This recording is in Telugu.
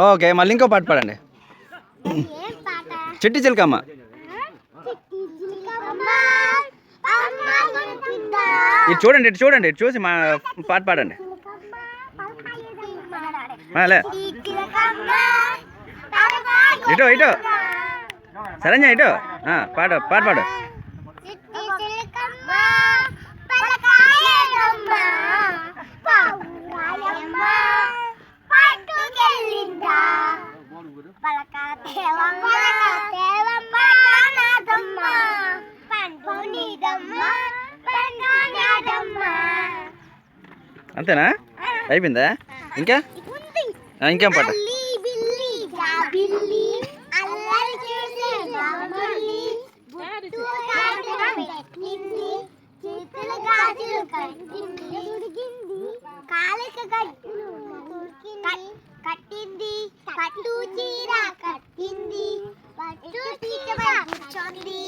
ఓకే, మళ్ళీ ఇంకో పాట పాడండి. చిట్టి చిలకమ్మ. ఇటు చూడండి, ఇటు చూడండి, ఇటు చూసి మా పాట పాడండి. ఇటు ఇటు సరేనా, ఇటు పాడు పాట పాడు. అంతేనా, అయిపోయిందా? ఇంకా ఇంకేం పాట? కట్టింది పట్టు చీర కట్టింది పట్టు చీర కూర్చొంది